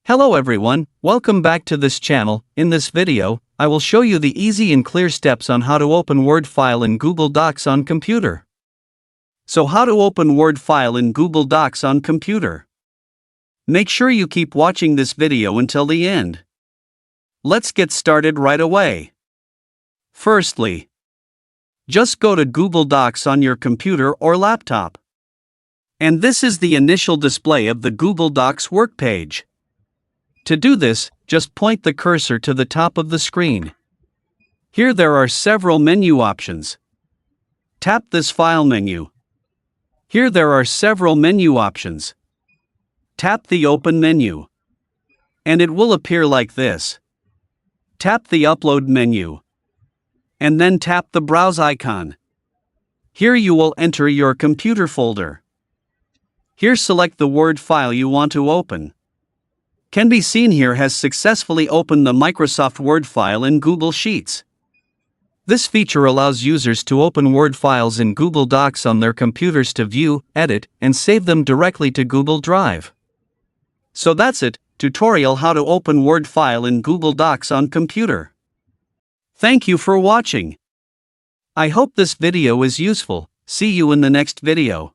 Hello everyone, welcome back to this channel. In this video, I will show you the easy and clear steps on how to open Word file in Google Docs on computer. So how to open Word file in Google Docs on computer? Make sure you keep watching this video until the end. Let's get started right away. Firstly, just go to Google Docs on your computer or laptop. And this is the initial display of the Google Docs work page. To do this, just point the cursor to the top of the screen. Here there are several menu options. Tap this File menu. Here there are several menu options. Tap the Open menu. And it will appear like this. Tap the Upload menu. And then tap the Browse icon. Here you will enter your computer folder. Here select the Word file you want to open. Can be seen here has successfully opened the Microsoft Word file in Google Sheets. This feature allows users to open Word files in Google Docs on their computers to view, edit, and save them directly to Google Drive. So that's it, tutorial how to open Word file in Google Docs on computer. Thank you for watching. I hope this video is useful. See you in the next video.